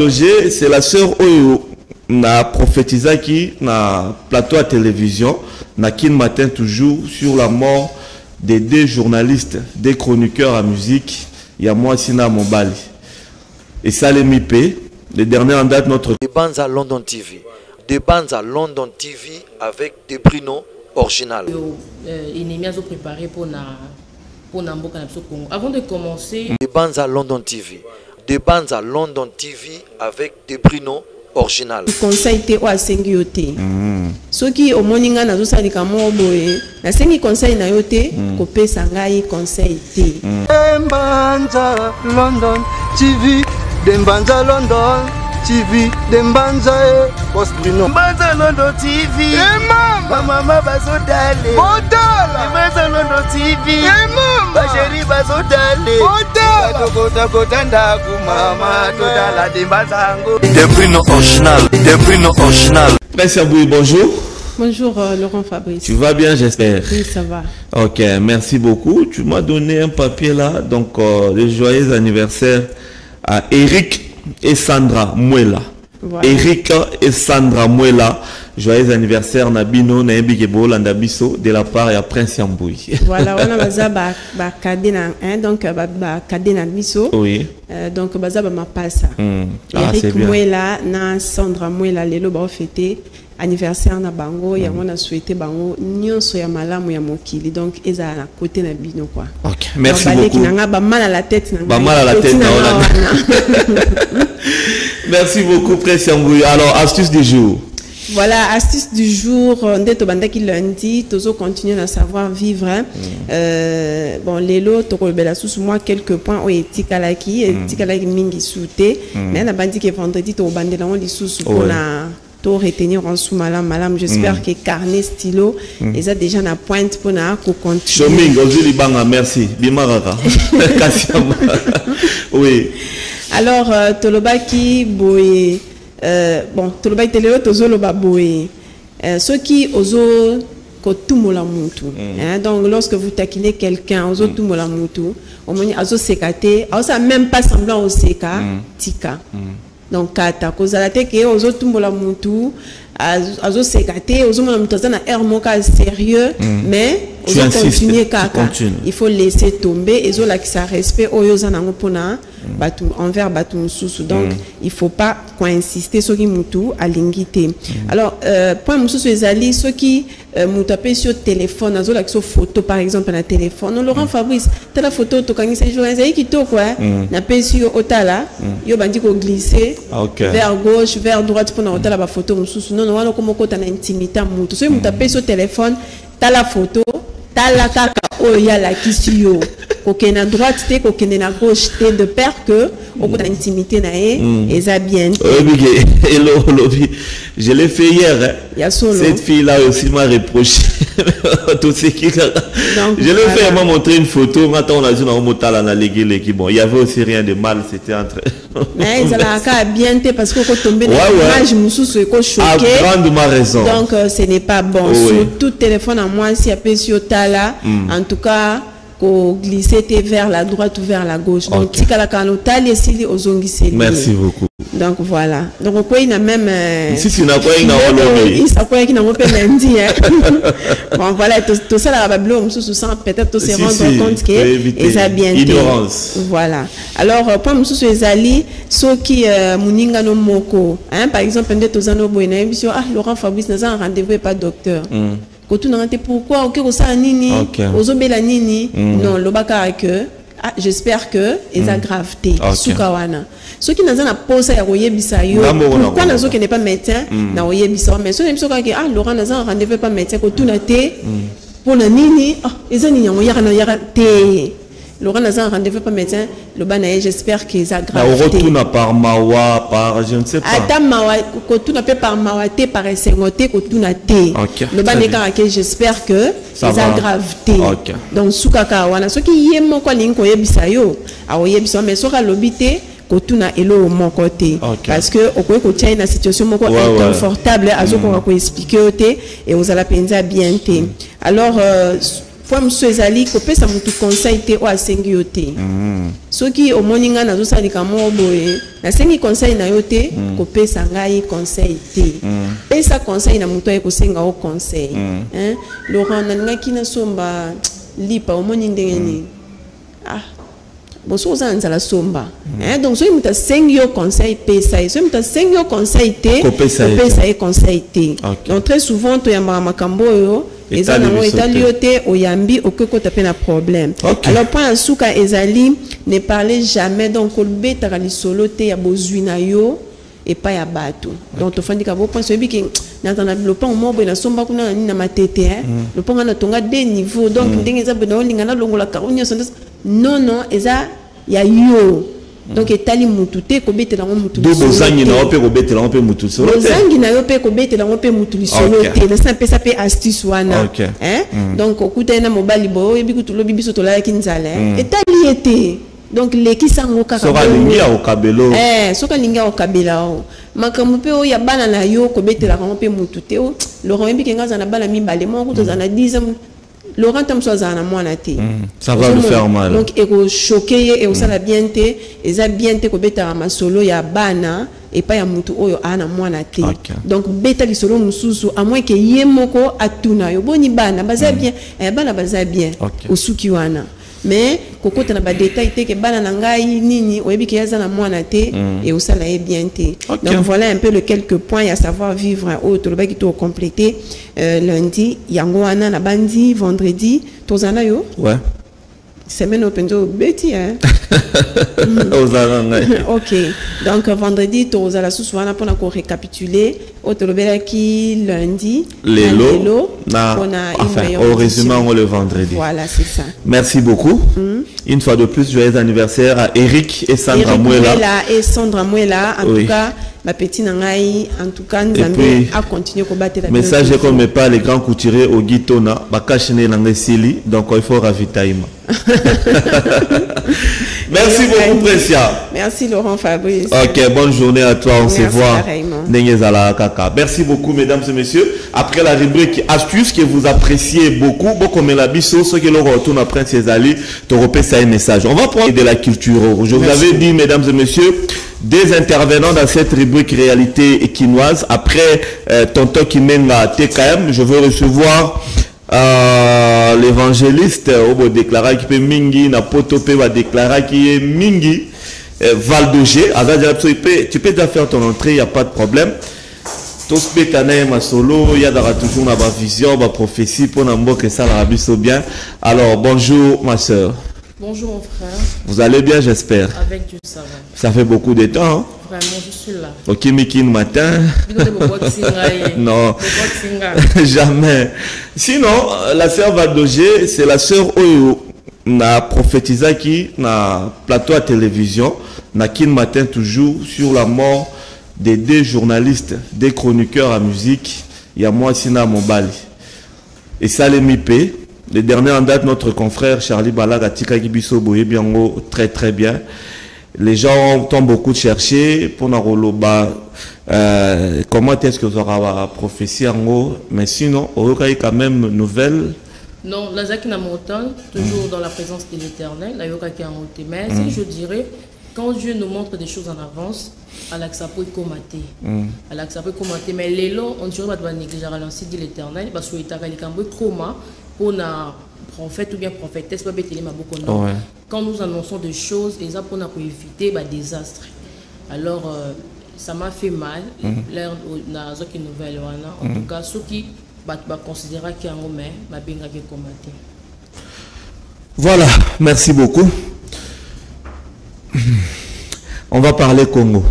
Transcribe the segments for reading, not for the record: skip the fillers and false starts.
C'est la sœur Oyo na prophétisé qui na plateau à télévision na kin matin toujours sur la mort des deux journalistes, des chroniqueurs à musique. Il y a moi Sina Mobali et Salem IP. Le dernier en date notre des bandes à London TV. Des bandes à London TV avec des Bruno original. Il est préparé pour Namboka Congo. Avant de commencer, des bandes à London TV. Des bandes à London TV avec des Bruno original. Conseil te o asengi yote. Soki o moninga na zo salika mo boye, na sengi conseil na yote ko pesa ngai conseil te. Dembanza London TV, Dembanza London TV, Dembanza Boss Bruno. Dembanza London TV. Mama bazodale. Bodala. Dembanza London TV. Mama chérie bazodale. Bodala. Kota ndaku mama todala Dembanza ngo. Des Bruno original. Des Bruno original. Merci Aboui, bonjour. Bonjour Laurent Fabrice. Tu vas bien, j'espère? Oui, ça va. Ok, merci beaucoup. Tu m'as donné un papier là, donc le joyeux anniversaire à Eric et Sandra Muela. Voilà. Eric et Sandra Muela, joyeux anniversaire Nabino Naembigebo Landabiso de la part de Prince Yamboui. Voilà, on a baza ba kadena donc ba kadena biso. Oui. Donc baza ba mapasa. Eric Muela na Sandra Muela lelo ba fêter anniversaire na bango ya mona souhaité bango nyonso ya malamu ya mokili donc eza na côté na bino quoi. OK, merci beaucoup. Nanga ba mal à la tête nanga. Ba mal à la tête na. Merci beaucoup Prince Yamboui. Alors astuce du jour. Voilà, astuce du jour, ndeto bandaki lundi, tozo continuer à savoir vivre. Bon, lelo tokolbela sous moi quelques points o etikalaki mingi souté, mais na bandi que vendredi to bandela on li sous pour na to retenir en sous malam, j'espère que carnet stylo ils a déjà na pointe pour na ko continuer. Choming ozuli banga, merci. Bimaraka. Oui. Alors tolobaki boye bon, tout le bail télé tozo lo baboé. Ceux qui oso kotumola mutu. Donc lorsque vous taquinez quelqu'un, oso tumola mutu, au moins azo sekate, ça même pas semblant au seka tika. Donc kata kozala te ke oso tumola mutu, azo sekate, oso mona mutu na air moka sérieux, mais oso continuer kaka. Il faut laisser tomber et zo la qui ça respect oyoza nango pona. Envers Batou Moussou. Donc, il ne faut pas insister sur qui Moutou à l'ingité. Alors, point Moussou Ezali, ceux qui m'ont sur téléphone, sur photo par exemple, na téléphone. Laurent Fabrice, tu la photo, tu as ces jours, qui to quoi? Na pe sur Otala, yo bandi ko glisser vers gauche, vers droite pour na Otala ba photo Moussou. Non, non, comme ko ta na intimité Moutou. Ceux qui m'ont sur téléphone, tu la photo, tu la kaka oya la kisio. Qu'aucun à droite, qu'aucun à gauche, de peur que au bout de l'intimité, et ça bien. Je l'ai fait hier. Cette fille-là aussi m'a reproché. Tout ce qui. Je l'ai fait, elle m'a montré une photo. Maintenant, on a dit bon, il y avait aussi rien de mal, c'était entre. Mais ils ont bien parce qu'on est tombé dans l'image, Moussou se choqué. Grandement raison. Donc, ce n'est pas bon. Sur tout téléphone à moi, si appelle sur Tala, en tout cas. Glisser vers la droite ou vers la gauche. Donc, merci beaucoup. Donc, voilà. Donc, il y a même. Si tu n'as pas une lundi. Bon, voilà. Tout ça, là, peut-être se rendre compte que ça bien. Ignorance. Voilà. Alors, pour nous, ceux qui Mouninga no Moko, par exemple, Laurent Fabrice n'a un rendez-vous et pas docteur. Pourquoi nini non lobaka que j'espère que ils a graveté sukawana ceux qui n'ont pas ça oyebisa yo pourquoi nazo qui n'est pas médecin na oyebisa mais ceux qui que Laurent n'a un rendez-vous pas médecin ko tuna te pour na nini ils ont nini yara te Laurent n'a un rendez-vous pas médecin le banaye j'espère qu'ils a graveté retourne par mawa par je ne sais pas attends mawa ko tuna pe par mawa te par sengote ko tuna te le banaye que j'espère que ils a graveté donc sukaka wana ceux qui yemo ko linko yebisa yo a oyebisa mais soka lobité kotuna elo mon côté parce que au ko tia une situation moko inconfortable azo ko expliquer oté et vous allez penser bien té alors point mosusu ezali kopesa mutu conseil te oyo asengi yo te soki omoni ngai nazosalika moko boye nasengi conseil na yo te kopesa ngai conseil te pesa conseil na mutu aye kosenga o conseil Laurent nalingaki nasomba lipa omoni ndenge nini boso oza nzala somba donc soki mutu asengi yo conseil pesa ye soki mutu asengi yo conseil te kopesa ye conseil te donc très souvent toyambaka makambo oyo eza nango etali yo te oyambi okokota mpe na problème alors point ya suka ezali ne parlez jamais donc kolobetaka lisolo te ya bozwi na yo epai ya bato donc tofandika bopoint soyebi ke natanda lopango moko boye nasomba kuna na nini na matete lopango natonga de niveau donc ndenge eza boye naolinga nalongola karo nyonso non eza ya yo donc etali mutu te kobetela ngo mutu bozangi na yo mpe kobetela ngo mpe mutu lisolo te bozangi na yo mpe kobetela ngo mpe mutu lisolo te nasa mpesa mpe astuce wana donc okuta ye na mobali boye oyebi kutu lobi biso tolayaki nzala etali ye te donc leki sango kaka soka lingi ya okabelo soka lingi ya okabela o makambo mpe oyo ya bana na yo kobetelaka ngo mpe mutu te o Laurent yebi ke nga aza na bana mibale moko toza na 10 ans Laurent tam so azana mwana te ça va le faire mal donc eko choquer et osala bien te eza bien te kobetaka masolo ya bana epai ya mutu oyo ana mwana te donc beta lisolo mususu à moins que ye moko atuna yo boni bana baza bien bana baza bien osuki wana mais kokota na ba détail te ke bana na ngai nini oyebi ke yaza na mwana te et osala ye bien te donc voilà un peu le quelques points à savoir vivre au tolobaki to compléter lundi yango wana na bandi vendredi tozana yo semaine openzo beti ok donc vendredi tozala susu wana pona ko récapituler au tolobelaki lundi lelo na au résumé le vendredi voilà c'est ça merci beaucoup une fois de plus joyeux anniversaire à Eric et Sandra Muela en tout cas ma petite nangai en tout cas Nzambe a continué ko battre la message comme pas les grands couturiers au Gitona bakashine nangai sili donc il faut ravitaillement merci beaucoup Précia. Merci Laurent Fabrice. Ok, bonne journée à toi, on se voit. Merci beaucoup mesdames et messieurs. Après la rubrique astuces que vous appréciez beaucoup, beaucoup mais la biso, ce que l'on retourne après ces alliés, te repère ça un message. On va prendre de la culture. Je vous avais dit mesdames et messieurs, des intervenants dans cette rubrique réalité équinoise. Après Tonton Kimenga TKM, je veux recevoir l'évangéliste au déclaré qui peut mingi na potope va déclarer qui est mingi Valdogé. Tu peux déjà faire ton entrée, il n'y a pas de problème. Tous pétanés ma solo, il y a toujours ma vision, ma prophétie pour n'importe que ça la bien. Alors bonjour ma soeur. Bonjour mon frère. Vous allez bien, j'espère. Avec Dieu ça va. Ça fait beaucoup de temps. Hein? Vraiment, je suis là. Ok, Miki matin. Non. Jamais. Sinon, la sœur Valdogé, c'est la sœur où na prophétisé qui na plateau à télévision, na kin matin toujours sur la mort des deux journalistes, des chroniqueurs à musique. Il y a moi Sina Mobali. Et ça les mipé. Le dernier en date, notre confrère Charlie Balaga Tika Gibiso Boye Biango, très très bien. Les gens ont beaucoup cherché pour Naroloba. Comment est-ce que vous aurez prophétie en haut? Mais sinon, on a quand même nouvelle. Non, la Zaki Namontan, toujours dans la présence de l'Éternel, la Yoka qui a monté. Mais si je dirais, quand Dieu nous montre des choses en avance, Alexa peut commenter. Alexa peut commenter. Mais les lots, on dirait pas de négliger l'ancien dit l'Éternel, parce que l'Éternel est un peu coma. Pour un prophète ou bien prophétesse, quand nous annonçons des choses, et ça pour éviter des désastres. Alors, ça m'a fait mal. L'air de nouvelle, en tout cas, ceux qui considèrent qu'il y a un moment, ma benga qui commenter. Voilà, merci beaucoup. On va parler Congo.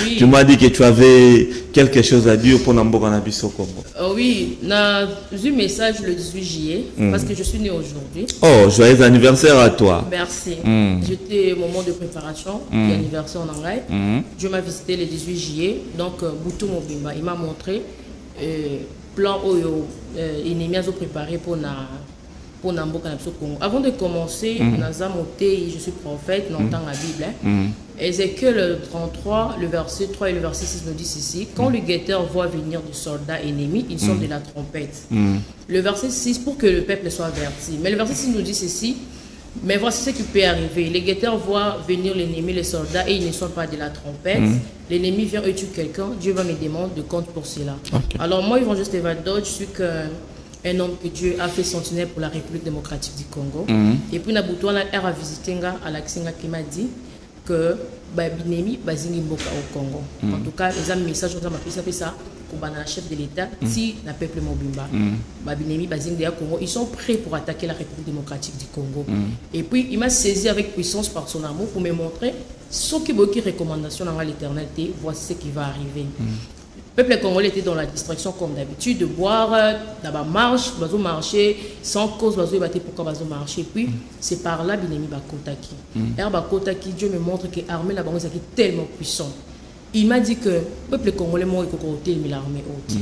Oui. Tu m'as dit que tu avais quelque chose à dire pour Nambo Kanabiso Congo. Oui, j'ai eu un message le 18 juillet parce que je suis né aujourd'hui. Oh, joyeux anniversaire à toi. Merci. J'étais au moment de préparation de l'anniversaire en Angaï. Dieu m'a visité le 18 juillet. Donc, Boutou Mobimba, il m'a montré plan Oyo, ennemi a préparé pour pour Namboka Congo. Avant de commencer, je suis prophète, n'entend la Bible. Ézéchiel 33, le verset 3 et le verset 6 nous disent ici, quand le guetteur voit venir des soldats ennemis, ils sont de la trompette. Le verset 6, pour que le peuple soit averti. Mais le verset 6 nous dit ceci, mais voici ce qui peut arriver. Les guetteurs voient venir l'ennemi, les soldats, et ils ne sont pas de la trompette. L'ennemi vient et tue quelqu'un, Dieu va me demander de compte pour cela. Alors moi, Yvon Juste Evado, je suis un homme que Dieu a fait sentinelle pour la République démocratique du Congo. Et puis, Naboutouana a visité Alexinga qui m'a dit que Babinemi Bazingi Mboka au Congo. En tout cas, ils ont un message pour le chef de l'État, si le peuple Mobimba, Babinemi Bazingi au Congo, ils sont prêts pour attaquer la République démocratique du Congo. Et puis, il m'a saisi avec puissance par son amour pour me montrer ce qui est recommandation dans l'éternité, voici ce qui va arriver. Le peuple congolais était dans la distraction comme d'habitude, de boire, d'abord marche, marcher, sans cause, pourquoi marcher. Puis c'est par là Binemi Bakotaki. Et Bakotaki, Dieu me montre que l'armée là est tellement puissante. Il m'a dit que le peuple congolais m'a dit que l'armée haute.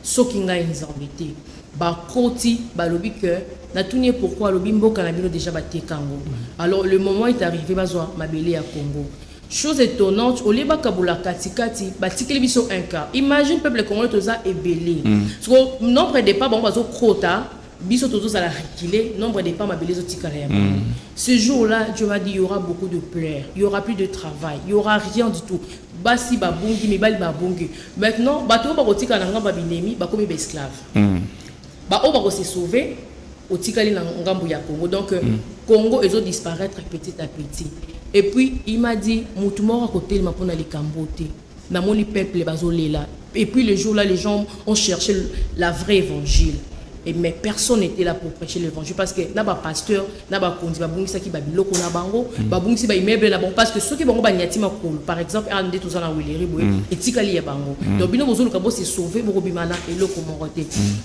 Ce qui m'a invité, Bakoti, Balobi que, n'a tout nié pourquoi le bimbo canabino déjà batté Congo. Alors le moment est arrivé, ma belé à Congo. Chose étonnante, au lieu de Kaboula Katikati, Batikeli biso un cas. Imagine peuple congolais toza ébélé. Parce que nombre de pas bon bazo krota, biso tozo ça la reculé, nombre de pas ma belé zotika la. Ce jour-là, Dieu m'a dit il y aura beaucoup de pleurs, il y aura plus de travail, il y aura rien du tout. Basi babungi, mais bali babungi. Maintenant, bato ba kotika na ngamba binemi, ba komi esclave. Ba o ba ko se sauver, au tikali na ngambu ya Congo. Donc Congo ils ont disparaître petit à petit. Et puis, il m'a dit, Moutoumor à côté, il m'a pris les cambotés. Dans mon peuple, et puis, le jour-là, les gens ont cherché la vraie évangile. Mais personne n'était là pour prêcher l'évangile. Parce que, n'a pas pasteur, n'a pas conduit, qui va biloko na bango, babungisi ba immeuble na bango. Parce que ceux qui vont banyati ma cool, par exemple, un des tous en Willeri, et tikali ya bango. Donc, bino bozo le kabo s'est sauvé, bimana et l'eau comme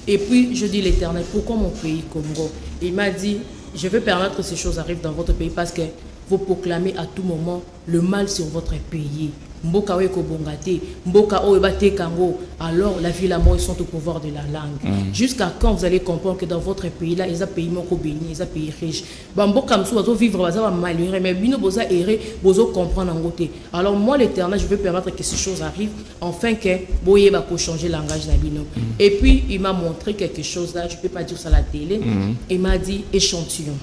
Et puis, je dis l'Éternel, pourquoi mon pays Congo? Il m'a dit, je vais permettre que ces choses arrivent dans votre pays parce que vous proclamez à tout moment le mal sur votre pays. Mboka weko bongate, mboka oebate kango. Alors la vie et la mort sont au pouvoir de la langue. Jusqu'à quand vous allez comprendre que dans votre pays là, ils ont pays moko béni, ils ont pays riche. Mboka msou bazo vivre baza malheureux, mais bino boza erré, bozo comprendre en côté. Alors moi l'Éternel, je vais permettre que ces choses arrivent, enfin que boye ba ko changer le langage na bino. Et puis il m'a montré quelque chose là, je peux pas dire ça à la télé. Il m'a dit échantillon.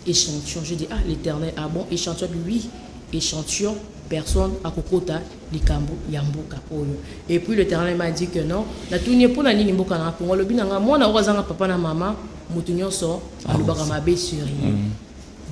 Échantillon, je dis ah l'Éternel, ah bon échantillon, oui échantillon, personne à Kokota, Likambo, Yamboka, Oyo. Et puis l'Éternel m'a dit que non, la tournée pour la ligne Mboka na Congo, le binanga, moi na wazanga papa na maman, moutunyo so, alubaka mabe sur rien.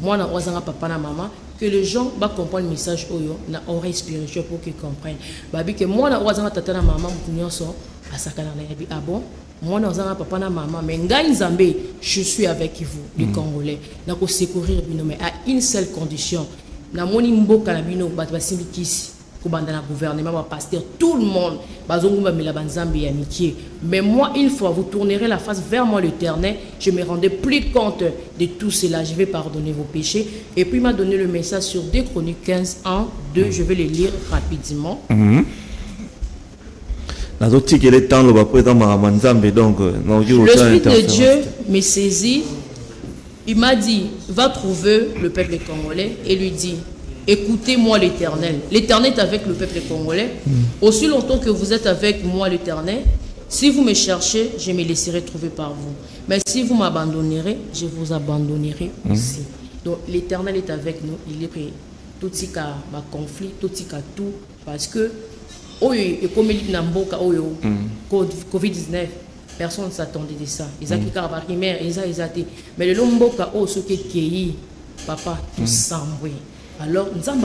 Moi na wazanga papa na maman, que les gens va comprendre le message Oyo, na oreille spirituelle pour qu'ils comprennent. Babi que moi na wazanga tata na maman, moutunyo so, asakana na yabi, ah bon? Moi, dans un papa na maman, mais Ngai Nzambe, je suis avec vous, les Congolais. N'a qu'au secourir, mais à une seule condition. N'a moni mboka na bino, bat basimbi kisi, kubanda na gouvernement, ba pasteur, tout le monde, bazongu ba mila banzambe et amitié. Mais moi, une fois, vous tournerez la face vers moi l'Éternel, je me rendrai plus compte de tout cela. Je vais pardonner vos péchés. Et puis, il m'a donné le message sur 2 Chroniques 15, 1, 2. Je vais les lire rapidement. Le Spirit de Dieu me saisit. Il m'a dit, va trouver le peuple congolais et lui dit, écoutez-moi l'Éternel. L'Éternel est avec le peuple congolais. Aussi longtemps que vous êtes avec moi l'Éternel, si vous me cherchez, je me laisserai trouver par vous. Mais si vous m'abandonnerez, je vous abandonnerai aussi. Donc l'Éternel est avec nous. Il est prêt. Tout ce qui a conflit, tout ce qui a tout. Parce que et comme il y a Covid-19, personne ne s'attendait de ça. Ils ont mais le lomboka ce qui est papa tout s'embrouille. Alors nous avons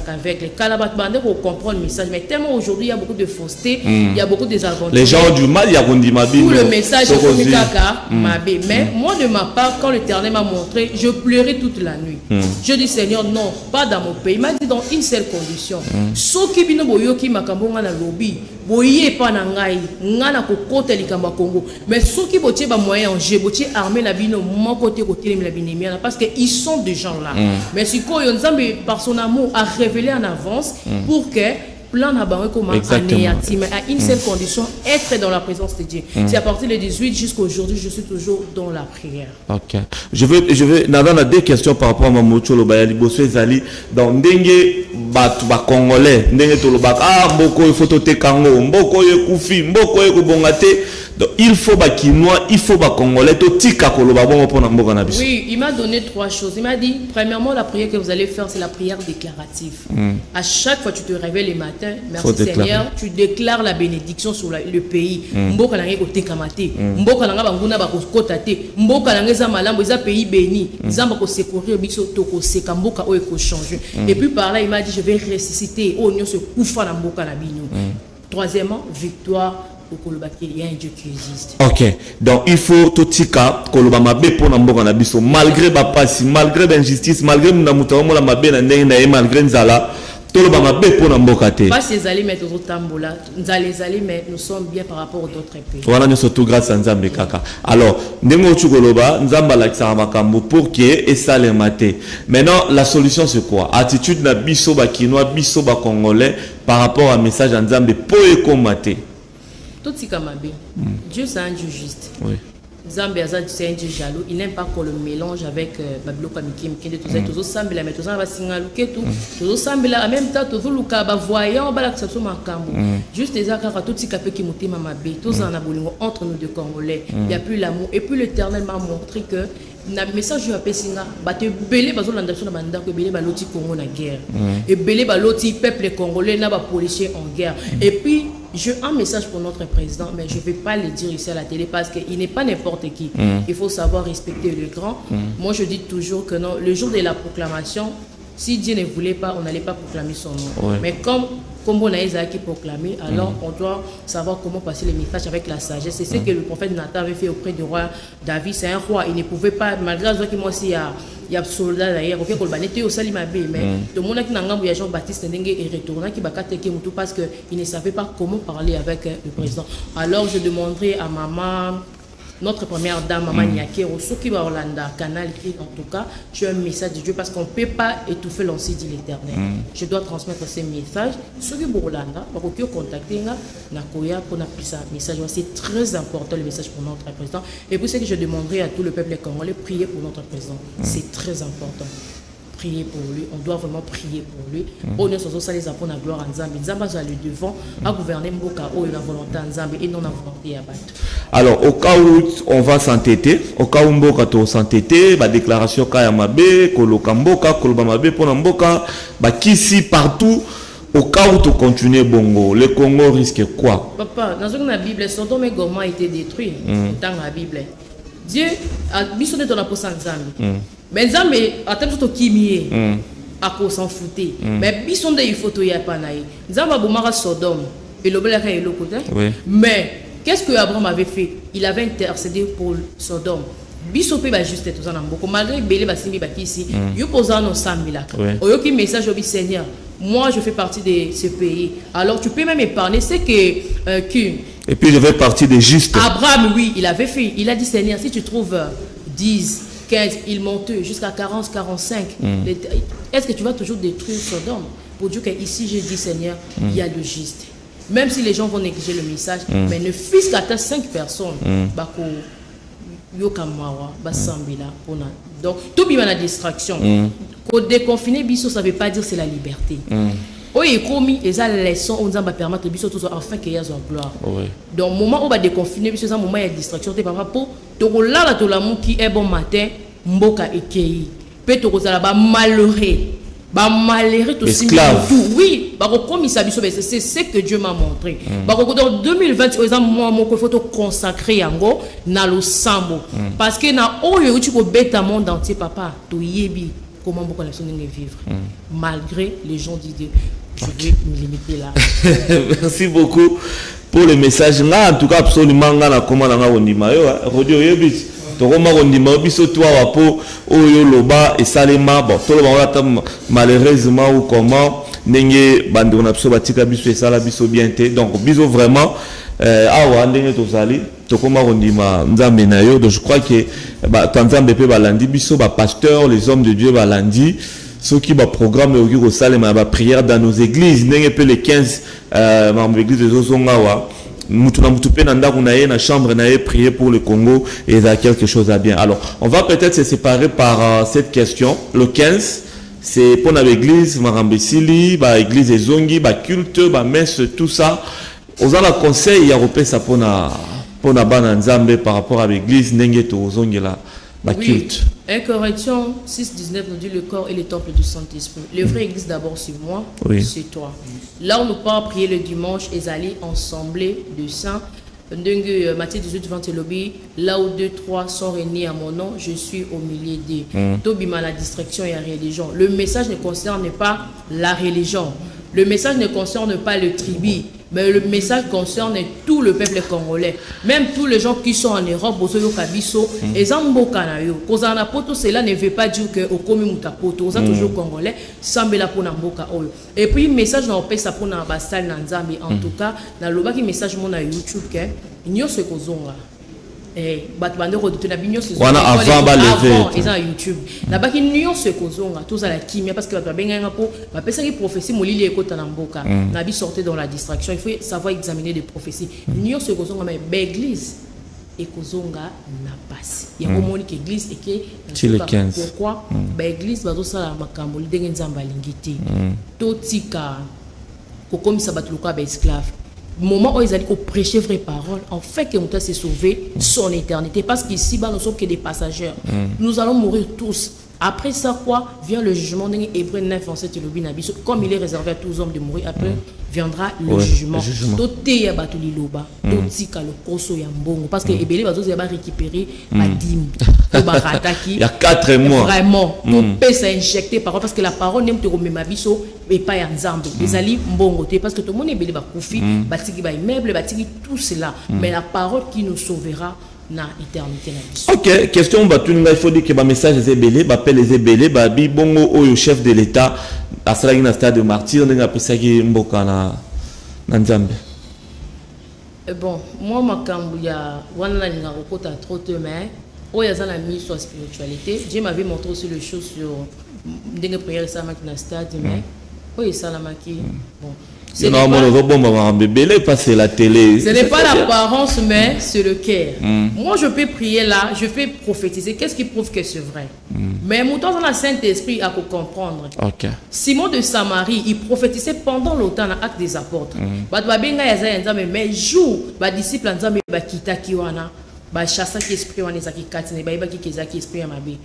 avec les calabat pour comprendre le message, mais tellement aujourd'hui il y a beaucoup de fausseté, il y a beaucoup de désaventures. Les gens ont du mal, il y a tout le message est comme Mabé. Mais moi de ma part, quand l'Éternel m'a montré, je pleurais toute la nuit. Je dis Seigneur, non, pas dans mon pays. Il m'a dit dans une seule condition. Ce qui bino boyoki makambo na lobby, boye pa na ngai, ngana ko kote likamba Congo. Mais ceux qui botié ba moyen, j'ai botié armé la bino mon côté la binémia parce que ils sont des gens là. Mais si ko Nzambe par son amour a révélé en avance pour que plan à banque comme anéanti, mais à une seule condition, être dans la présence de Dieu. C'est à partir du 18 jusqu'à aujourd'hui, je suis toujours dans la prière. Ok. Je vais, Nadana, deux questions par rapport à Mamocho Lobayali Bosso Ezali. Dans Dengue, ba Congolais, Dengue Tolobak, Mboko il faut te kango, Mboko ye Koufi, Mboko ye Kubongate. Donc il faut ba Kinois, il faut ba Congolais, to tika koloba bon pour Namboka Nabiso. Oui, il m'a donné 3 choses. Il m'a dit, premièrement, la prière que vous allez faire, c'est la prière déclarative. À chaque fois que tu te réveilles le matin, merci Seigneur, tu déclares la bénédiction sur le pays. Mboka nange kote kamate, mboka nanga banguna bakokotate, mboka nange za malambo, za pays béni, zamba ko secourir biso toko seka mboka o eko changer. Et puis par là, il m'a dit, je vais ressusciter, oh nyo se koufa na mboka na bino. Troisièmement, victoire. Il y a un Dieu qui existe. Ok, donc il faut tout tika koloba mabe pour namboka na biso malgré ba pasi, malgré l'injustice, malgré munamuta mo la mabe na ndenge na malgré nzala toloba mabe pour namboka te. Pas ces alliés mais toujours tambola, nzales alliés mais nous sommes bien par rapport aux autres pays. Voilà nous surtout grâce à Nzambe kaka. Alors ndenge chukoloba nzamba la kisama makambo pour que et ça les maté. Maintenant la solution c'est quoi? Attitude na biso ba kinois, biso ba congolais par rapport à message Nzambe pour écomater. Tout ce qui Dieu c'est un Dieu juste. Oui. Zambé c'est un Dieu jaloux. Il n'aime pas qu'on le mélange avec Babylone Kamikim, qui est tout ça. Tous sambe la mais tous va singaluke tout. Tous sambe la en même temps tous luka ba voyant ba la que makambo. Juste les akara tout ce qui mutima mabe. Tous en abolingo entre nous deux Congolais. Il y a plus l'amour et puis l'Éternel m'a montré que na message yo apesinga bate belé bazolanda so na banda ko belé baloti Congo na guerre et belé baloti peuple congolais na ba policier en guerre et puis j'ai un message pour notre président mais je vais pas le dire ici à la télé parce qu'il n'est pas n'importe qui. Il faut savoir respecter le grand. Moi je dis toujours que non, le jour de la proclamation, si Dieu ne voulait pas, on n'allait pas proclamer son nom. Mais comme on a Isaïe qui proclamait, alors on doit savoir comment passer les messages avec la sagesse. C'est ce que le prophète Nathan avait fait auprès du roi David. C'est un roi, il ne pouvait pas, malgré que moi aussi il y a soldat d'ailleurs, mais tout le monde qui n'a pas Jean-Baptiste est retourné parce qu'il ne savait pas comment parler avec le président. Alors je demanderai à maman, notre première dame, Maman Nyakero, ceux qui va Orlanda, Canal, en tout cas, tu as un message de Dieu parce qu'on ne peut pas étouffer l'ancien de l'Éternel. Je dois transmettre ces messages. Ceux qui vont Orlanda, on peut contacter Nakoya pour un message. C'est très important le message pour notre président. Et pour ce que je demanderai à tout le peuple congolais, prier pour notre président. C'est très important. Prier pour lui, on doit vraiment prier pour lui. On ne s'en ça les apprend la gloire en Zambie. Zambie a le devant à gouverner Mboka où il a volonté en Zambie et non la volonté à battre. Alors au cas où on va s'entêter, au cas où Mboka to s'entêter, la déclaration Kayamabe, Koloka Mboka, Kolobamabe pour Mboka, Kisi partout. Au cas où tu continues Bongo, le Congo risque quoi? Papa, dans la Bible, Sodome et Gomorrhe a été détruit dans la Bible. Dieu a mis dans la poche en Zambie. Mais Zambie a tellement de kimie à cause s'en foutre. Mais bison de il faut tout y a pas naï. Zambie a boumara Sodome et le bel est le côté. Mais qu'est-ce que Abraham avait fait? Il avait intercédé pour Sodome. Bisope ba juste tout ça beaucoup malgré belé ba simbi ba ici. Yo posa no sambila. Oyo ki message au Seigneur. Moi je fais partie de ce pays. Alors tu peux même épargner c'est que et puis je fais partie des justes. Abraham oui, il avait fait. Il a dit Seigneur si tu trouves 10 15, il monte jusqu'à 40, 45. Est-ce que tu vas toujours détruire Sodome? Pour dire qu'ici, j'ai dit, Seigneur, il y a le juste. Même si les gens vont négliger le message, mais ne fût-ce qu'à 5 personnes, donc, tout bien la distraction. Déconfiner, ça ne veut pas dire c'est la liberté. Oui, comme ils ont les leçons, on va permettre de enfin qu'il y ait une gloire. Donc, au moment où on va déconfiner, c'est un moment où il y a distraction. Par rapport à là, tout le monde qui est bon matin, Mboka et Kei. Peut-être que ça va malheureux. Malheureux tout esclave. Oui, comme il s'habille, c'est ce que Dieu m'a montré. En 2020, il faut consacrer à le sambo. Parce que dans tu peux bête le monde entier, papa, tu yebi. Comment beaucoup de personnes vivre malgré les gens d'idées. Je vais me limiter là. Merci beaucoup pour le message. En tout cas, absolument, on a comment on dit radio yebit. Tokoma on dit biso toi wapo oyo loba et salema bon tout le monde malheureusement ou comment ndenge bande on a biso batika biso et sala biso bien té donc biso vraiment awa ndenge tozali tokoma on dit nzambe na yo donc je crois que Nzambe pe balandi biso ba pasteur les hommes de Dieu balandi ceux qui va programme au salle ma prière dans nos églises n'est pas les 15 églises de Zozongawa mutuna mutupe na ndaku na ye na chambre na ye prier pour le Congo et il y a quelque chose à bien. Alors on va peut-être se séparer par cette question. Le 15 c'est pour l'église Marambesili, ba église Ezongi, ba culte, ba messe, tout ça. Aux ala conseil ya repé ça pour na bana nzambe par rapport à l'église Nengeto Ozongi là. Oui, Corinthiens 6:19 nous dit le corps est le temple du Saint-Esprit. Le vrai église d'abord c'est moi, oui. C'est toi. Là où nous pas prier le dimanche et aller ensemble de saints. Matthieu 18:20 lobby, là où 2-3 sont réunis à mon nom, je suis au milieu d'eux. Tobima la distraction et la religion. Le message ne concerne pas la religion. Le message ne concerne pas le tribu, mais le message concerne tout le peuple congolais. Même tous les gens qui sont en Europe, cela ne veut pas dire que au Komi Mutapoto, vous êtes toujours congolais, Sambela pour Namboka Oyo. Et puis, le message n'a pas ça pour Nabastal Nanzambi. En tout cas, dans le bas qui message mon à YouTube, il y a ce qu'on a. Et batbande de la bignon c'est avant ils ont YouTube là-bas qui n'y se kozonga tous à la kimia parce que la benga po ba pesa ki prophétie molili ekota na mboka na bi sortir dans la distraction il faut savoir examiner les prophéties n'y se kozonga mais l'église et kozonga na passe il y a au monde que l'église et que pourquoi ba église ba to sala makambo ndenge nzamba lingiti to tika ko comme ça batuluka ba esclave moment où ils allaient prêcher vraie parole, en fait que nous allons se sauver son éternité. Parce qu'ici, nous sommes que des passagers. Nous allons mourir tous. Après ça, quoi vient le jugement. Hébreu 9, 7, comme il est réservé à tous les hommes de mourir, après viendra le jugement. Parce que Ebélé va récupérer la dîme. Il y a 4 mois. Vraiment. Tout peut s'injecter parole. Parce que la parole n'est pas Mabiso et pas Yanzambe. Les alliés mbongo. Parce que tout le monde est belé, koufi, batiki, immeuble, batiki, tout cela. Mais la parole qui nous sauvera. Na éternité. Ok, question il faut dire que le message est belé, appelle les belé, babi bongo au chef de l'État à Salagina stade de martyr, on a appelé ça qui mboka na Nzambe. Bon, moi ma kambuya wana ninga kokota trop te mais o ya zana mise sur spiritualité. Dieu m'avait montré aussi le chose sur ndenge prière ça na stade mais o ya salamaki bon. C'est passer la télé. Ce n'est pas l'apparence, mais c'est le cœur. Moi, je peux prier là, je peux prophétiser. Qu'est-ce qui prouve que c'est vrai? Mais mon temps dans le Saint-Esprit à comprendre. Simon de Samarie, il prophétisait pendant le temps dans l'acte des apôtres. Mais jour, les disciples ont quitté Kiwana. Ba chassa qui esprit wana ezaki katine ba ibaki kezaki esprit ya mabe.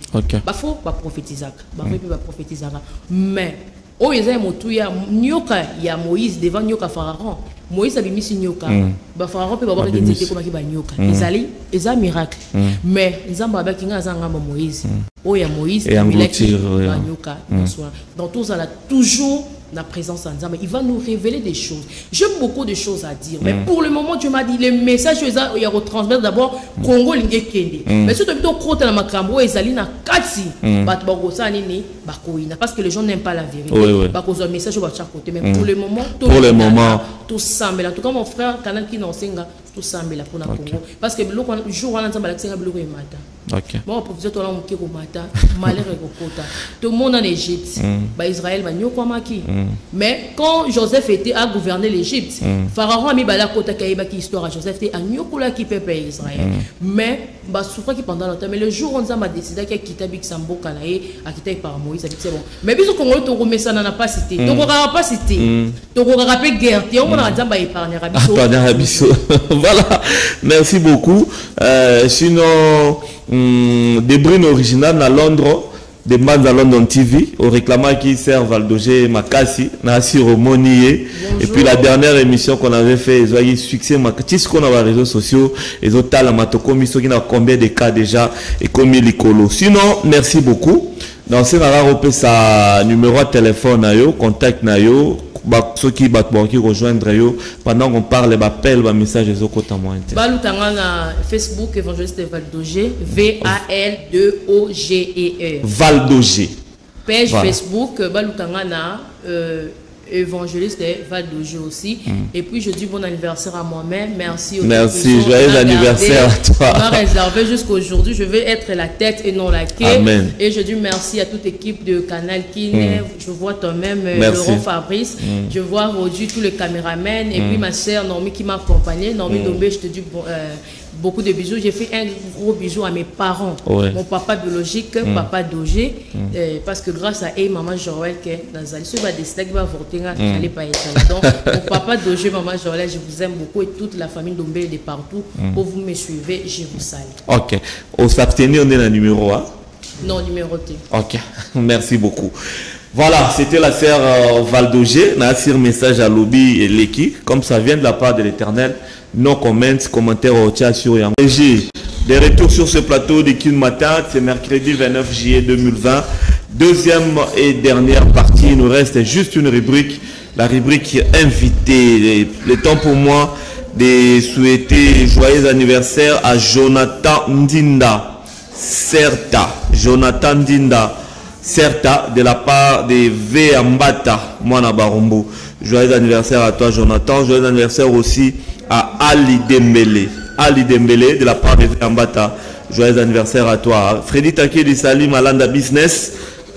Ba faut ba prophétisaka. Ba faut ba prophétisaka. Mais oh yeza motuya nyoka ya Moïse devant nyoka Pharaon. Moïse a bimisi nyoka. Ba Pharaon peut ba voir que c'était comme qui ba nyoka. Ezali eza miracle. Mais nzamba ba kinga za ngamba Moïse. Oh ya Moïse milaki ba nyoka. Dans tout ça là toujours la présence en Nzambe, il va nous révéler des choses. J'ai beaucoup de choses à dire, mais pour le moment, Dieu m'a dit les messages il y a retransmettre d'abord Congo Lingé Kende. Mais surtout plutôt crote na makambo ezali na kati bat bagosa nini bakoina parce que les gens n'aiment pas la vérité. Bakozo message ba chaque côté mais pour le moment tout semble en tout cas mon frère Canal qui n'ensenga tout semble là pour na Congo parce que le jour où on Nzamba la senga biloko mata. Moi professeur toi là on kiko mata malheur ekokota. Tout le monde en Égypte, ba Israël ba nyoko maki. Mais quand Joseph était à gouverner l'Égypte, Pharaon a mis la côte à histoire à Joseph et à Nyokola qui peuple Israël. Mais bah souffre qui pendant longtemps. Mais le jour où on a décidé qu'il quitte Bixambo Kanaé, à quitter par Moïse, c'est bon. Mais bisous qu'on a remis ça n'a pas cité. Donc on n'a pas cité. Donc on a rappelé guerre. Et on a dit épargner Rabisso. Voilà. Merci beaucoup. Sinon, des brines originales à Londres. Des bandes à London TV, au réclamant qui sert Valdogé Makassi, Nassi Romonier. Et puis la dernière émission qu'on avait fait, ils ont eu succès, Makassi, ce qu'on a sur les réseaux sociaux, ils ont talent, Matokomi, ceux qui ont combien de cas déjà, et comme il est. Sinon, merci beaucoup. Dans ce cas-là, sa numéro de téléphone, contact, ceux qui rejoindre pendant qu'on parle appel message des autres Facebook évangéliste Valdogé VALDOGE Valdogé page Facebook balutanga na évangéliste et Val d'Auger aussi. Et puis je dis bon anniversaire à moi-même. Merci. Merci, joyeux anniversaire à toi. On a réservé jusqu'aujourd'hui. Je vais être la tête et non la queue. Amen. Et je dis merci à toute l'équipe de Canal Kin. Je vois toi-même Laurent Fabrice. Je vois Roger, tous les caméramans. Et puis ma sœur Normie qui m'a accompagné. Normie Dombé, je te dis beaucoup de bisous. J'ai fait un gros bisou à mes parents. Mon papa biologique, papa d'Auger. Parce que grâce à elle, maman Joël, qui est dans Zali, va décider qu'il va voter, n'allez pas être là. Donc, mon papa d'Auger, maman Joël, je vous aime beaucoup et toute la famille d'Ombé de partout. Pour vous me suivez, je vous salue. Ok. On s'abstenir, on est dans le numéro 1? Non, numéroté. Ok. Merci beaucoup. Voilà, c'était la sœur Val d'Auger. On a assuré un message à Lobby et l'équipe. Comme ça vient de la part de l'Éternel. Non commentaires au chat sur Yango. Des retours sur ce plateau de Kin Matin, c'est mercredi 29 juillet 2020. Deuxième et dernière partie, il nous reste juste une rubrique, la rubrique invité. Le temps pour moi de souhaiter joyeux anniversaire à Jonathan Ndinda, Certa. Jonathan Ndinda, Certa, de la part de V. Ambata, Moana Barombo. Joyeux anniversaire à toi, Jonathan. Joyeux anniversaire aussi à Ali Dembélé. Ali Dembélé, de la part de Ambata. Joyeux anniversaire à toi. Freddy Takedi Salim Malanda Business.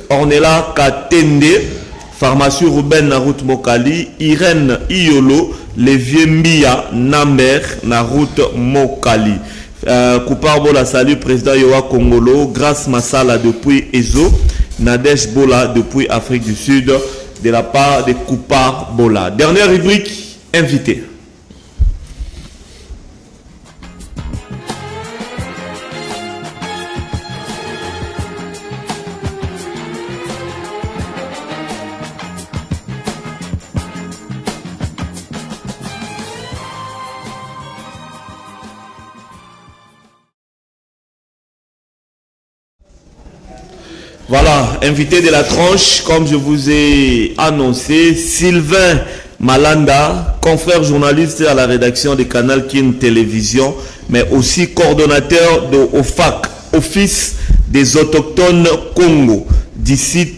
Ornella Katende. Pharmacie Ruben na route Mokali. Irène Iolo. Levier Mbia Namer na route Mokali. Koupar Bola salut président Yoa Kongolo. Grâce Massala depuis Ezo. Nadège Bola depuis Afrique du Sud. De la part de Koupar Bola. Dernière rubrique, invité. Voilà, invité de la tranche, comme je vous ai annoncé, Sylvain Malanda, confrère journaliste à la rédaction de Canal Kin Télévision, mais aussi coordonnateur de OFAC, Office des Autochtones Congo, du site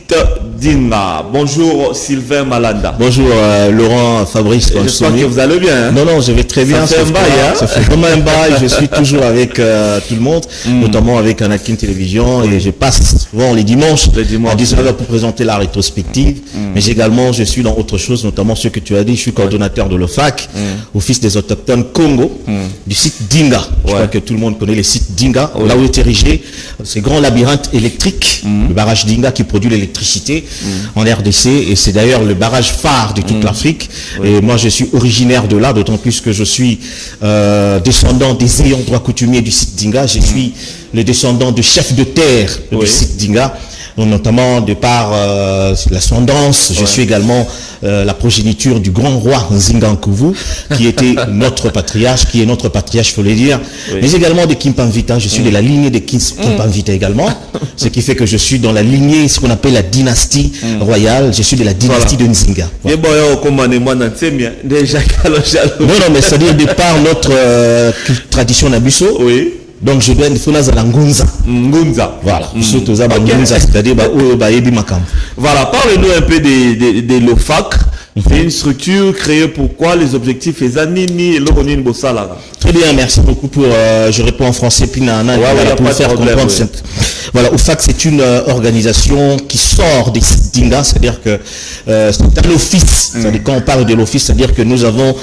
Dinga. Bonjour Sylvain Malanda. Bonjour Laurent Fabrice. J'espère que vous allez bien. Hein? Non, je vais très bien. Ça fait un bail, hein? Ça fait vraiment un bail. Je suis toujours avec tout le monde, notamment avec Canal Kin Télévision, et je passe souvent les dimanches à 19h pour présenter la rétrospective. Mais également, je suis dans autre chose, notamment ce que tu as dit. Je suis coordonnateur de l'OFAC, Office des Autochtones Congo, du site Dinga. Je crois que tout le monde connaît le site Dinga, là où est érigé ces grands labyrinthes électriques, le barrage Dinga qui produit l'électricité en RDC, et c'est d'ailleurs le barrage phare de toute l'Afrique. Et moi je suis originaire de là, d'autant plus que je suis descendant des ayants droit coutumiers du site Dinga. Je suis le descendant de chefs de terre du site Dinga, notamment de par l'ascendance. Je suis également la progéniture du grand roi Nzingankuvu, qui était notre patriarche, qui est notre patriarche, il faut le dire, mais également de Kimpanvita. Je suis de la lignée de Kimpanvita également, ce qui fait que je suis dans la lignée, ce qu'on appelle la dynastie royale. Je suis de la dynastie de Nzinga. Voilà. Non, mais c'est-à-dire de par notre tradition Nabuso. Donc je dois faire la Ngunza. Voilà. C'est-à-dire voilà, parlez-nous un peu de l'OFAC. C'est une structure créée pour quoi? Les objectifs et Zanini et l'Oronin Bossala. Très bien, merci beaucoup pour je réponds en français puis pour faire comprendre voilà, OFAC, c'est une organisation qui sort des sites Dinga, c'est-à-dire que c'est un office. C'est-à-dire quand on parle de l'office, c'est-à-dire que nous avons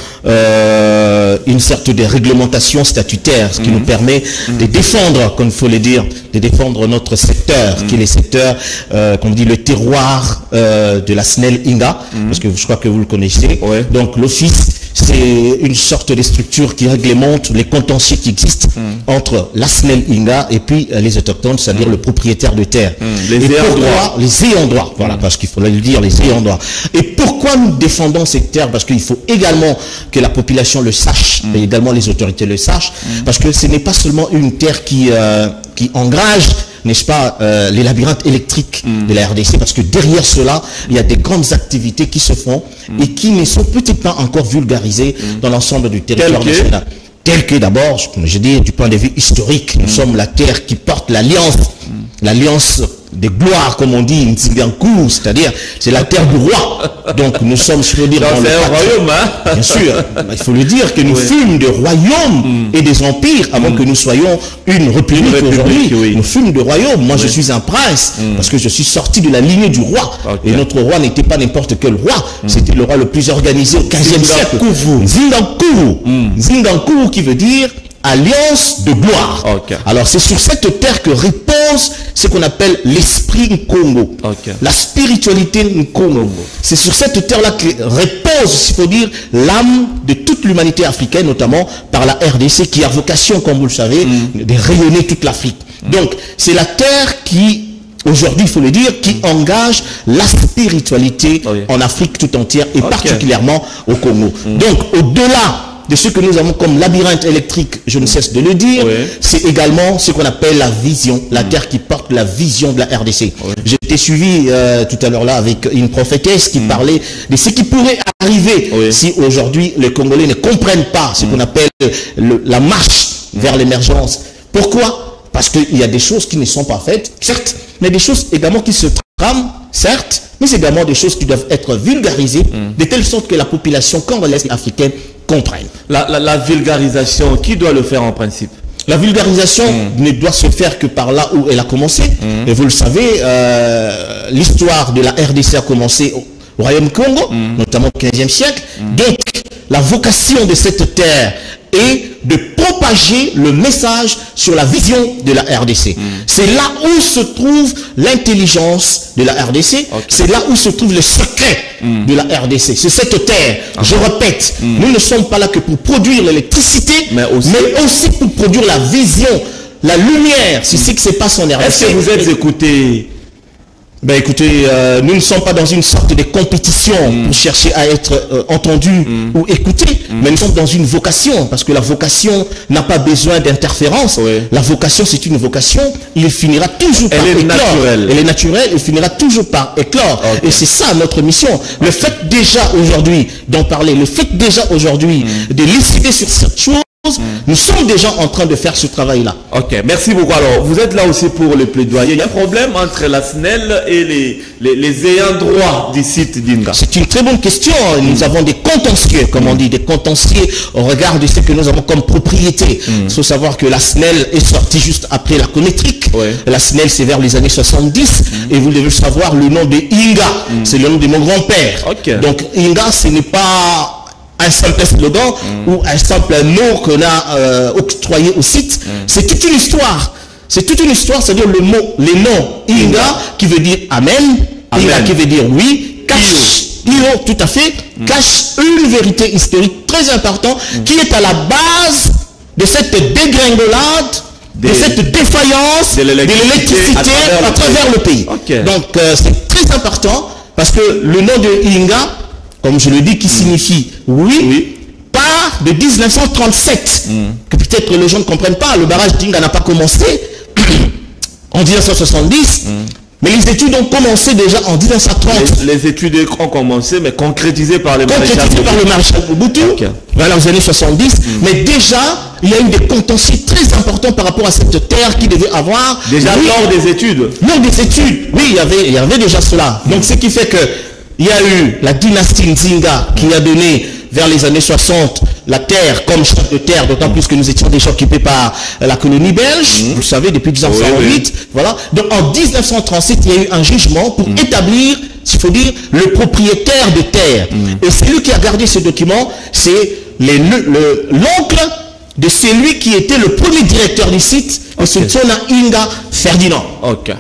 une sorte de réglementation statutaire, ce qui nous permet de défendre, comme il faut le dire, de défendre notre secteur, qui est le secteur, comme on dit, le terroir de la SNEL Inga, parce que je crois que vous le connaissez. Donc l'office, c'est une sorte de structure qui réglemente les contentieux qui existent entre la SNEL Inga et puis les autochtones, c'est-à-dire le propriétaire de terre. Les ayants droit, voilà, parce qu'il faut le dire, les ayants droit. Et pourquoi nous défendons cette terre? Parce qu'il faut également que la population le sache, et également les autorités le sachent, parce que ce n'est pas seulement une terre qui engage, n'est-ce pas, les labyrinthes électriques de la RDC, parce que derrière cela, il y a des grandes activités qui se font et qui ne sont peut-être pas encore vulgarisées dans l'ensemble du territoire national. Tel que d'abord, comme je dis, du point de vue historique, nous sommes la terre qui porte l'alliance des gloires, comme on dit, Nzingankou, c'est-à-dire c'est la terre du roi. Donc nous sommes, je veux dire, dans le royaume, hein? Bien sûr, il faut le dire que nous fûmes des royaumes et des empires avant que nous soyons une république aujourd'hui. Oui. Nous fûmes des royaumes. Moi, je suis un prince parce que je suis sorti de la lignée du roi. Et notre roi n'était pas n'importe quel roi. C'était le roi le plus organisé au 15e siècle. Nzingankou, qui veut dire alliance de gloire. Alors c'est sur cette terre que repose ce qu'on appelle l'esprit Nkongo, la spiritualité Nkongo. C'est sur cette terre-là que repose, il faut dire, l'âme de toute l'humanité africaine, notamment par la RDC, qui a vocation, comme vous le savez, de rayonner toute l'Afrique. Donc c'est la terre qui, aujourd'hui, il faut le dire, qui engage la spiritualité en Afrique tout entière et particulièrement au Congo. Donc au-delà de ce que nous avons comme labyrinthe électrique, je ne cesse de le dire, c'est également ce qu'on appelle la vision, la terre qui porte la vision de la RDC. J'étais suivi tout à l'heure là avec une prophétesse qui parlait de ce qui pourrait arriver si aujourd'hui les Congolais ne comprennent pas ce qu'on appelle la marche vers l'émergence. Pourquoi? Parce qu'il y a des choses qui ne sont pas faites, certes, mais des choses également qui se trament, certes, mais également des choses qui doivent être vulgarisées de telle sorte que la population congolaise et africaine comprenne. La vulgarisation, qui doit le faire en principe? La vulgarisation ne doit se faire que par là où elle a commencé. Et vous le savez, l'histoire de la RDC a commencé au Royaume Congo, notamment au 15e siècle. Donc, la vocation de cette terre est de propager le message sur la vision de la RDC. C'est là où se trouve l'intelligence de la RDC. C'est là où se trouve le secret de la RDC. C'est cette terre. Je répète, nous ne sommes pas là que pour produire l'électricité, mais aussi pour produire la vision, la lumière. C'est ce qui se passe en RDC. Est-ce que vous êtes écouté? Ben écoutez, nous ne sommes pas dans une sorte de compétition pour chercher à être entendus ou écoutés, mais nous sommes dans une vocation, parce que la vocation n'a pas besoin d'interférence. La vocation, c'est une vocation, il finira toujours par éclore. Elle est naturelle, il finira toujours par éclore. Et c'est ça notre mission. Le fait déjà aujourd'hui d'en parler, le fait déjà aujourd'hui de décider sur cette chose, nous sommes déjà en train de faire ce travail-là. Ok, merci beaucoup. Alors, vous êtes là aussi pour le plaidoyer. Il y a un problème entre la SNEL et les ayants droit du site d'Inga. C'est une très bonne question. Nous avons des contentieux, comme on dit, des contentieux au regard de ce que nous avons comme propriété. Il faut savoir que la SNEL est sortie juste après la Connetrique. La SNEL, c'est vers les années 70. Et vous devez savoir le nom de Inga. C'est le nom de mon grand-père. Donc, Inga, ce n'est pas un simple slogan ou un simple nom qu'on a octroyé au site. C'est toute une histoire. C'est toute une histoire, c'est-à-dire le mot, les noms Inga qui veut dire Amen, Inga qui veut dire oui, cache, Io, tout à fait, cache une vérité historique très importante qui est à la base de cette dégringolade, de cette défaillance de l'électricité à travers le pays. Donc c'est très important parce que le nom de Inga, comme je le dis, qui signifie oui, part de 1937. Que peut-être les gens ne comprennent pas. Le barrage d'Inga n'a pas commencé en 1970. Mais les études ont commencé déjà en 1930. Les études ont commencé, mais concrétisées par le maréchal Mobutu, vers les années 70. Mais déjà, il y a eu des contentieux très importants par rapport à cette terre qui devait avoir... Déjà lors des études. Lors des études, oui, il y avait déjà cela. Donc ce qui fait que il y a eu la dynastie Nzinga qui a donné vers les années 60 la terre comme chef de terre, d'autant plus que nous étions déjà occupés par la colonie belge, vous le savez, depuis 1908. Voilà. Donc en 1937, il y a eu un jugement pour établir, s'il faut dire, le propriétaire de terre. Et celui qui a gardé ce document, c'est l'oncle de celui qui était le premier directeur du site, c'est Tsona Inga Ferdinand.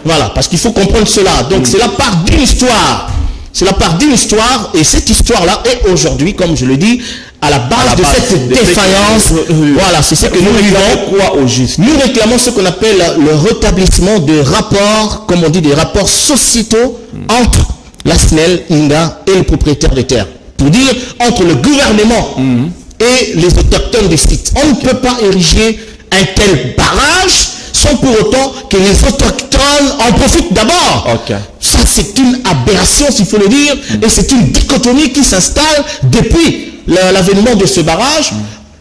Voilà, parce qu'il faut comprendre cela. Donc c'est la part d'une histoire. C'est la part d'une histoire, et cette histoire-là est aujourd'hui, comme je le dis, à la base de cette défaillance. Voilà, c'est ce que nous vivons. Quoi au juste? Nous réclamons ce qu'on appelle le rétablissement de rapports, comme on dit, des rapports sociétaux entre la SNEL, Inga et le propriétaire de terre. Pour dire, entre le gouvernement et les autochtones des sites. On ne peut pas ériger un tel barrage sans pour autant que les autochtones en profitent d'abord. Ça, c'est une aberration, s'il faut le dire, et c'est une dichotomie qui s'installe depuis l'avènement de ce barrage.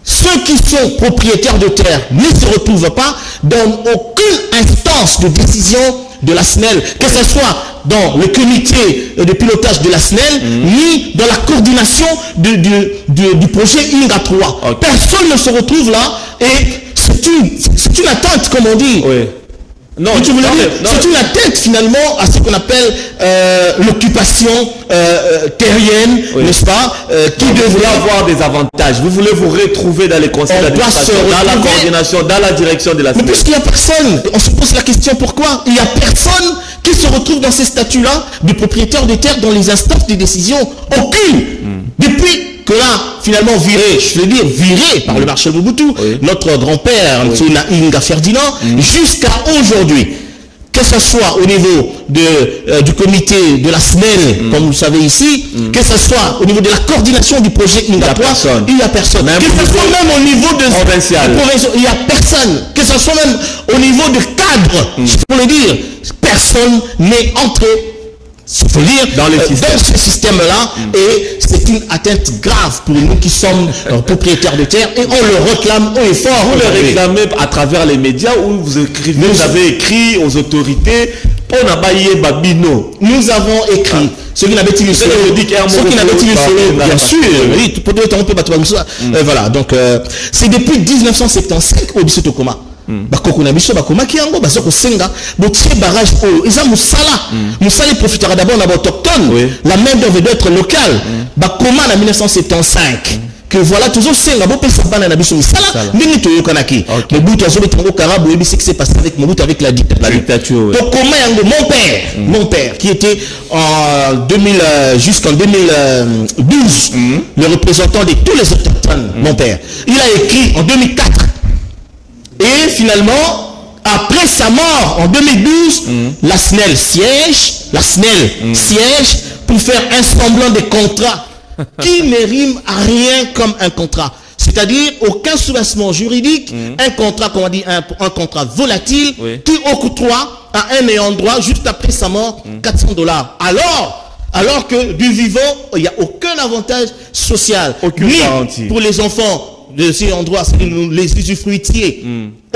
Ceux qui sont propriétaires de terre ne se retrouvent pas dans aucune instance de décision de la SNEL, que ce soit dans le comité de pilotage de la SNEL, ni dans la coordination du projet INGA 3. Okay. Personne ne se retrouve là et c'est une atteinte, comme on dit. Oui. Non, c'est une atteinte finalement à ce qu'on appelle l'occupation terrienne, oui. N'est-ce pas, qui devrait avoir des avantages. Vous voulez vous retrouver dans les conseils d'administration, dans la coordination, dans la direction de la SNEL. Mais puisqu'il n'y a personne, on se pose la question pourquoi il n'y a personne qui se retrouve dans ces statuts-là de propriétaire de terre dans les instances de décision. Aucune. Depuis que là, finalement, viré par le marché Mobutu, oui. Notre grand-père, oui. Inga Ferdinand, jusqu'à aujourd'hui, que ce soit au niveau du comité de la SNEL, comme vous le savez ici, que ce soit au niveau de la coordination du projet INGA 3, il n'y a personne. Même que ce soit même au niveau de provincial, il n'y a personne. Que ce soit même au niveau de cadre, pour le dire, personne n'est entré. Il faut dire dans ce système-là, et c'est une atteinte grave pour nous qui sommes propriétaires de terre, et on le réclame haut et fort. Vous le réclamez à travers les médias où vous avez écrit aux autorités. On a baillé Babino. Nous avons écrit. Ceux qui n'avaient pas bien sûr. Oui, on peut battre ça. Voilà, donc c'est depuis 1975 au Bissotokoma. Bakokuna biso bakoma kiango bazoko senga botie barrage oyo eza musala musala profitera d'abord na autochtone la main d'œuvre doit être locale bakoma na 1975 que voilà toujours senga bo pesa bana na biso musala ndenge toyokanaki Mobutu azobetango karabu ebi ce qui s'est passé avec Mobutu avec la dictature donc comment yango mon père qui était en jusqu'en 2012 le représentant de tous les autochtones mon père il a écrit en 2004. Et finalement, après sa mort en 2012, la SNEL siège pour faire un semblant de contrat qui ne rime à rien comme un contrat. C'est-à-dire aucun soubassement juridique, un contrat, comme on dit, un contrat volatile qui octroie à un ayant droit juste après sa mort $400. Alors que du vivant, il n'y a aucun avantage social, aucune garantie pour les enfants de ces endroits, les usufruitiers,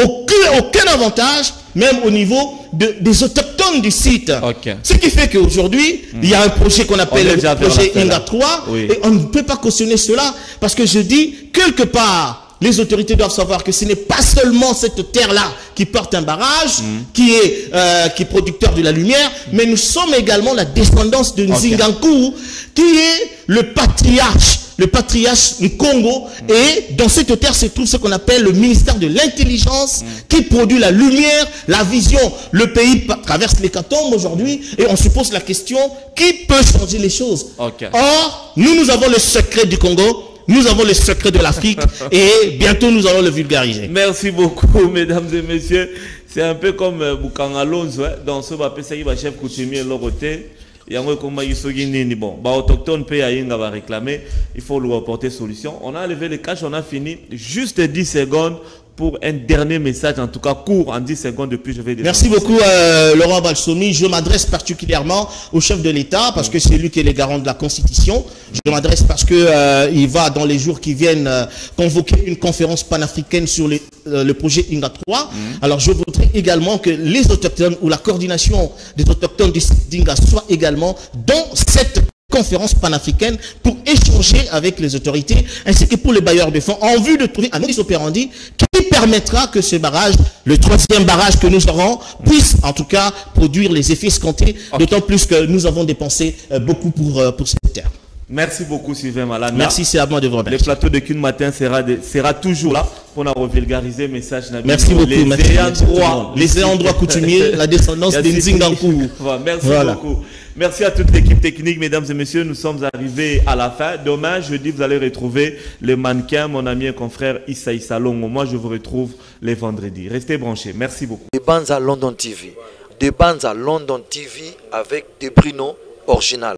aucun avantage, même au niveau des autochtones du site. Ce qui fait qu'aujourd'hui, il y a un projet qu'on appelle le projet INGA 3, et on ne peut pas cautionner cela, parce que je dis, quelque part, les autorités doivent savoir que ce n'est pas seulement cette terre-là qui porte un barrage, qui est producteur de la lumière, mais nous sommes également la descendance de Nzingankou, qui est le patriarche du Congo, et dans cette terre se trouve ce qu'on appelle le ministère de l'intelligence, qui produit la lumière, la vision. Le pays traverse l'hécatombe aujourd'hui, et on se pose la question, qui peut changer les choses? Or, nous avons le secret du Congo, nous avons le secret de l'Afrique, et bientôt nous allons le vulgariser. Merci beaucoup, mesdames et messieurs. C'est un peu comme Boukangalonzo, dans ce chef coutumier Loroté. Bon, autochtone pays à va réclamer, il faut lui apporter solution. On a levé les caches, on a fini. Juste 10 secondes pour un dernier message, en tout cas court, en 10 secondes depuis je vais descendre. Merci beaucoup Laurent Balsomi. Je m'adresse particulièrement au chef de l'État parce que c'est lui qui est le garant de la Constitution. Je m'adresse parce que il va dans les jours qui viennent convoquer une conférence panafricaine sur le projet INGA 3. Alors je voudrais également que les autochtones ou la coordination des autochtones du site d'INGA soit également dans cette conférence panafricaine pour échanger avec les autorités ainsi que pour les bailleurs de fonds en vue de trouver un modus operandi qui permettra que ce barrage, le troisième barrage que nous aurons, puisse en tout cas produire les effets escomptés, d'autant plus que nous avons dépensé beaucoup pour cette terre. Merci beaucoup Sylvain Malana. Merci, c'est à moi de vous remercier. Le plateau de Kun Matin sera toujours là pour nous vulgariser le message. Merci beaucoup. Les ayants droit coutumiers, la descendance de Nzingankou. Merci beaucoup. Merci à toute l'équipe technique, mesdames et messieurs. Nous sommes arrivés à la fin. Demain, jeudi, vous allez retrouver le mannequin, mon ami et confrère Issa Salongo. Moi, je vous retrouve les vendredis. Restez branchés. Merci beaucoup. Des bandes à London TV. Des bandes à London TV avec des Bruno original.